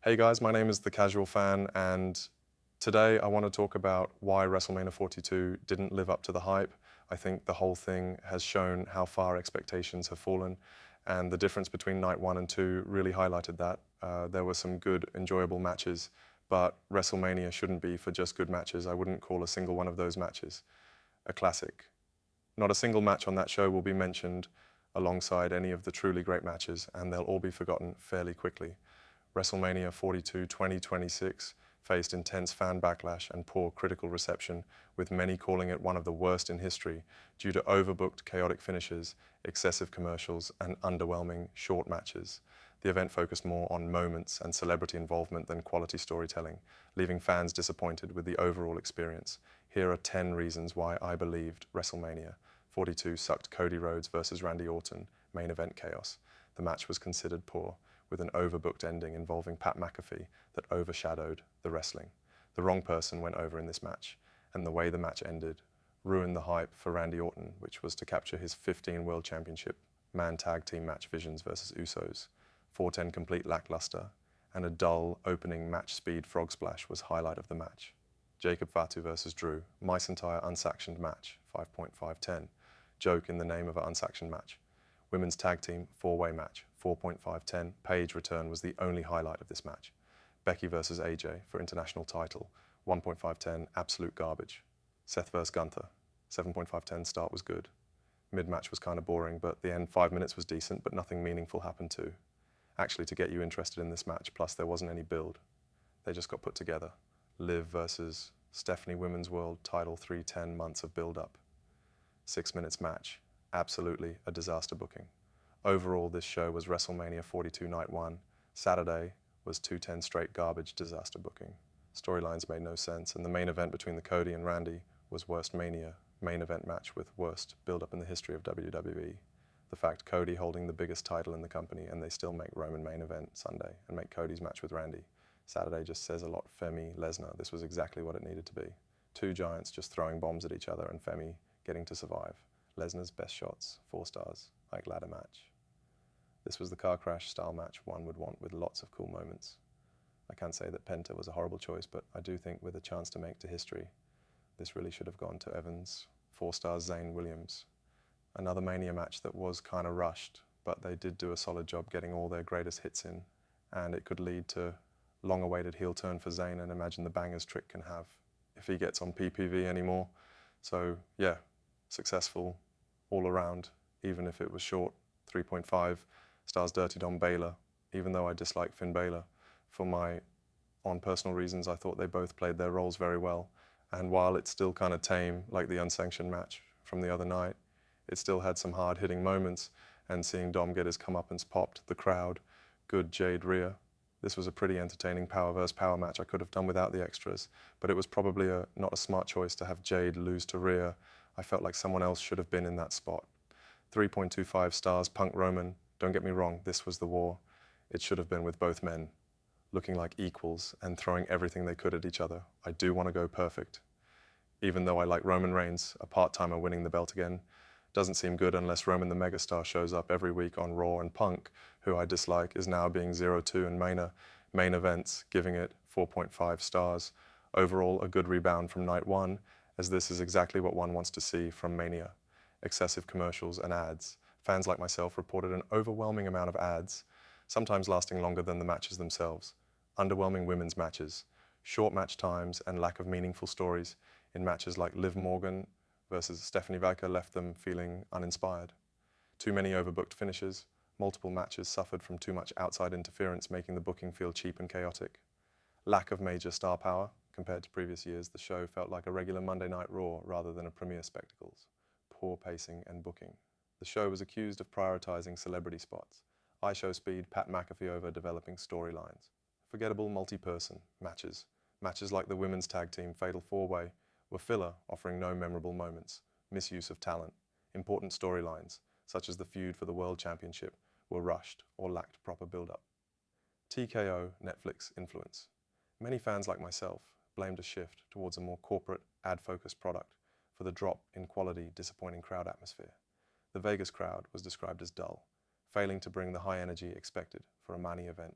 Hey guys, my name is The Casual Fan, and today I want to talk about why WrestleMania 42 didn't live up to the hype. I think the whole thing has shown how far expectations have fallen, and the difference between night 1 and 2 really highlighted that. There were some good, enjoyable matches, but WrestleMania shouldn't be for just good matches. I wouldn't call a single one of those matches a classic. Not a single match on that show will be mentioned alongside any of the truly great matches, and they'll all be forgotten fairly quickly. WrestleMania 42 2026 faced intense fan backlash and poor critical reception, with many calling it one of the worst in history due to overbooked chaotic finishes, excessive commercials, and underwhelming short matches. The event focused more on moments and celebrity involvement than quality storytelling, leaving fans disappointed with the overall experience. Here are 10 reasons why I believed WrestleMania 42 sucked Cody Rhodes versus Randy Orton main event chaos. The match was considered poor, with an overbooked ending involving Pat McAfee that overshadowed the wrestling. The wrong person went over in this match, and the way the match ended ruined the hype for Randy Orton, which was to capture his 15 World Championship man tag team match Visions versus Usos. 410 complete lackluster, and a dull opening match speed frog splash was highlight of the match. Jacob Fatu versus Drew, mice entire unsanctioned match, 5.510. Joke in the name of an unsanctioned match. Women's tag team four-way match, 4.510. Paige return was the only highlight of this match. Becky versus AJ for international title, 1.510, absolute garbage. Seth versus Gunther, 7.510, start was good. Mid-match was kind of boring, but the end 5 minutes was decent, but nothing meaningful happened too. Actually, to get you interested in this match, plus there wasn't any build. They just got put together. Liv versus Stephanie Women's World title, 310 months of build-up. 6 minutes match, absolutely a disaster booking. Overall, this show was WrestleMania 42 Night 1. Saturday was 210 straight garbage disaster booking. Storylines made no sense, and the main event between the Cody and Randy was worst Mania main event match with worst build-up in the history of WWE. The fact Cody holding the biggest title in the company and they still make Roman main event Sunday and make Cody's match with Randy. Saturday just says a lot. Femi, Lesnar, this was exactly what it needed to be. Two giants just throwing bombs at each other and Femi getting to survive. Lesnar's best shots, 4 stars, like ladder match. This was the car crash style match one would want with lots of cool moments. I can't say that Penta was a horrible choice, but I do think with a chance to make to history, this really should have gone to Evans. 4 stars, Zayn Williams. Another Mania match that was kind of rushed, but they did do a solid job getting all their greatest hits in, and it could lead to long-awaited heel turn for Zayn, and imagine the bangers Trick can have if he gets on PPV anymore. So yeah, successful all around, even if it was short. 3.5 stars Dirty Dom Baylor, even though I dislike Finn Balor. On personal reasons, I thought they both played their roles very well. And while it's still kind of tame, like the unsanctioned match from the other night, it still had some hard-hitting moments, and seeing Dom get his comeuppance popped, the crowd, good Jade Rhea. This was a pretty entertaining power versus power match I could have done without the extras, but it was probably not a smart choice to have Jade lose to Rhea. I felt like someone else should have been in that spot. 3.25 stars, Punk Roman. Don't get me wrong, this was the war. It should have been with both men, looking like equals and throwing everything they could at each other. I do want to go perfect. Even though I like Roman Reigns, a part-timer winning the belt again, doesn't seem good unless Roman the Megastar shows up every week on Raw, and Punk, who I dislike, is now being 0-2 in main events, giving it 4.5 stars. Overall, a good rebound from night 1, as this is exactly what one wants to see from Mania. Excessive commercials and ads. Fans like myself reported an overwhelming amount of ads, sometimes lasting longer than the matches themselves. Underwhelming women's matches, short match times, and lack of meaningful stories in matches like Liv Morgan versus Stephanie Valka left them feeling uninspired. Too many overbooked finishes, multiple matches suffered from too much outside interference, making the booking feel cheap and chaotic. Lack of major star power. Compared to previous years, the show felt like a regular Monday Night Raw rather than a premiere spectacles. Poor pacing and booking. The show was accused of prioritizing celebrity spots. High show speed, Pat McAfee over developing storylines. Forgettable multi-person matches. Matches like the women's tag team Fatal 4-Way were filler, offering no memorable moments. Misuse of talent. Important storylines, such as the feud for the World Championship, were rushed or lacked proper build-up. TKO Netflix influence. Many fans like myself blamed a shift towards a more corporate, ad-focused product for the drop in quality, disappointing crowd atmosphere. The Vegas crowd was described as dull, failing to bring the high energy expected for a Mania event.